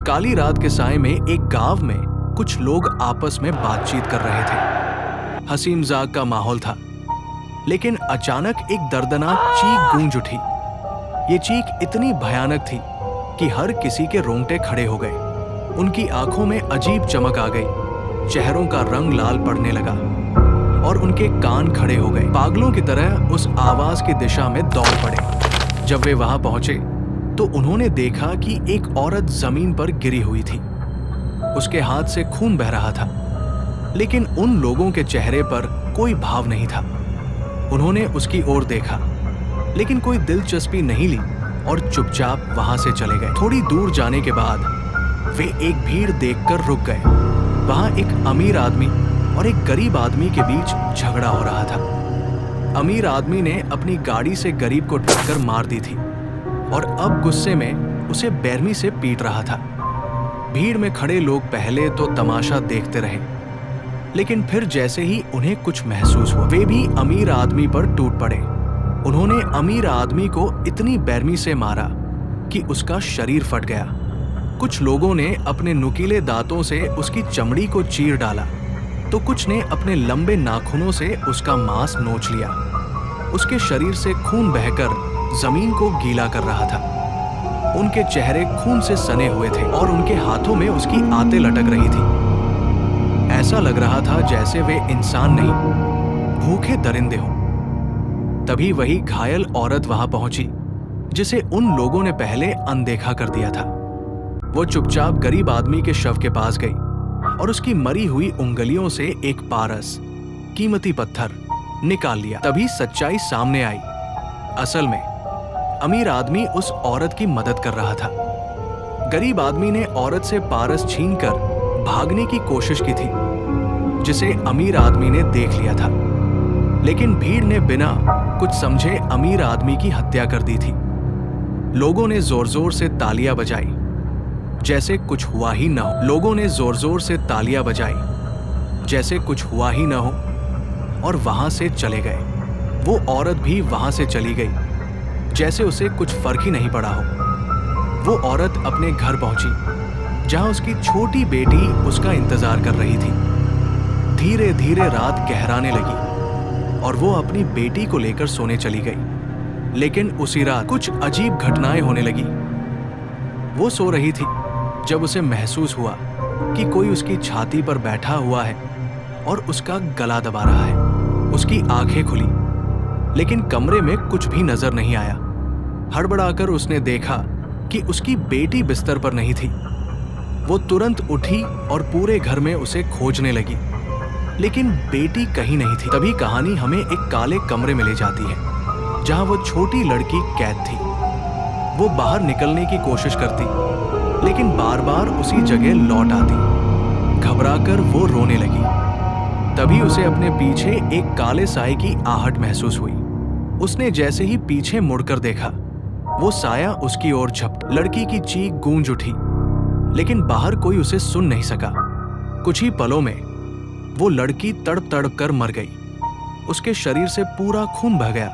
काली रात के साय में एक गांव में कुछ लोग आपस में बातचीत कर रहे थे। हंसी मजाक का माहौल था, लेकिन अचानक एक दर्दनाक चीख गूंज उठी। ये चीख इतनी भयानक थी कि हर किसी के रोंगटे खड़े हो गए। उनकी आंखों में अजीब चमक आ गई, चेहरों का रंग लाल पड़ने लगा और उनके कान खड़े हो गए। पागलों की तरह उस आवाज की दिशा में दौड़ पड़े। जब वे वहां पहुंचे तो उन्होंने देखा कि एक औरत जमीन पर गिरी हुई थी। उसके हाथ से खून बह रहा था, लेकिन उन लोगों के चेहरे पर कोई भाव नहीं था। उन्होंने उसकी ओर देखा, लेकिन कोई दिलचस्पी नहीं ली और चुपचाप वहां से चले गए। थोड़ी दूर जाने के बाद वे एक भीड़ देखकर रुक गए। वहां एक अमीर आदमी और एक गरीब आदमी के बीच झगड़ा हो रहा था। अमीर आदमी ने अपनी गाड़ी से गरीब को टक्कर मार दी थी और अब गुस्से में उसे बेरहमी से पीट रहा था। भीड़ में खड़े लोग पहले तो तमाशा देखते रहे, लेकिन फिर जैसे ही उन्हें कुछ महसूस हुआ, वे भी अमीर आदमी पर टूट पड़े। उन्होंने अमीर आदमी को इतनी बेरहमी से मारा कि उसका शरीर फट गया। कुछ लोगों ने अपने नुकीले दांतों से उसकी चमड़ी को चीर डाला, तो कुछ ने अपने लंबे नाखूनों से उसका मांस नोच लिया। उसके शरीर से खून बहकर जमीन को गीला कर रहा था। उनके चेहरे खून से सने हुए थे और उनके हाथों में उसकी आंतें लटक रही थी। ऐसा लग रहा था जैसे वे इंसान नहीं, भूखे दरिंदे हों। तभी वही घायल औरत वहां पहुंची जिसे उन लोगों ने पहले अनदेखा कर दिया था। वो चुपचाप गरीब आदमी के शव के पास गई और उसकी मरी हुई उंगलियों से एक पारस, कीमती पत्थर निकाल लिया। तभी सच्चाई सामने आई। असल में अमीर आदमी उस औरत की मदद कर रहा था। गरीब आदमी ने औरत से पारस छीनकर भागने की कोशिश की थी, जिसे अमीर आदमी ने देख लिया था। लेकिन भीड़ ने बिना कुछ समझे अमीर आदमी की हत्या कर दी थी। लोगों ने जोर जोर से तालियां बजाई, जैसे कुछ हुआ ही न हो। लोगों ने जोर जोर से तालियां बजाई जैसे कुछ हुआ ही न हो और वहां से चले गए। वो औरत भी वहां से चली गई, जैसे उसे कुछ फर्क ही नहीं पड़ा हो। वो औरत अपने घर पहुंची, जहां उसकी छोटी बेटी उसका इंतजार कर रही थी। धीरे धीरे रात गहराने लगी और वो अपनी बेटी को लेकर सोने चली गई। लेकिन उसी रात कुछ अजीब घटनाएं होने लगी। वो सो रही थी जब उसे महसूस हुआ कि कोई उसकी छाती पर बैठा हुआ है और उसका गला दबा रहा है। उसकी आंखें खुली, लेकिन कमरे में कुछ भी नजर नहीं आया। हड़बड़ाकर उसने देखा कि उसकी बेटी बिस्तर पर नहीं थी। वो तुरंत उठी और पूरे घर में उसे खोजने लगी, लेकिन बेटी कहीं नहीं थी। तभी कहानी हमें एक काले कमरे में ले जाती है, जहां वो छोटी लड़की कैद थी। वो बाहर निकलने की कोशिश करती, लेकिन बार बार उसी जगह लौट आती। घबराकर वो रोने लगी। तभी उसे अपने पीछे एक काले साए की आहट महसूस हुई। उसने जैसे ही पीछे मुड़कर देखा, वो साया उसकी ओर झपटा। लड़की की चीख गूंज उठी, लेकिन बाहर कोई उसे सुन नहीं सका। कुछ ही पलों में वो लड़की तड़प तड़प कर मर गई। उसके शरीर से पूरा खून बह गया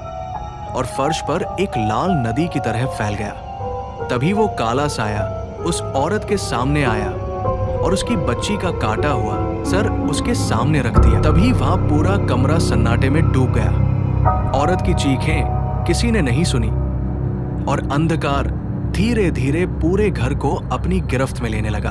और फर्श पर एक लाल नदी की तरह फैल गया। तभी वो काला साया उस औरत के सामने आया और उसकी बच्ची का काटा हुआ सर उसके सामने रख दिया। तभी वहां पूरा कमरा सन्नाटे में डूब गया। औरत की चीखें किसी ने नहीं सुनी और अंधकार धीरे धीरे पूरे घर को अपनी गिरफ्त में लेने लगा।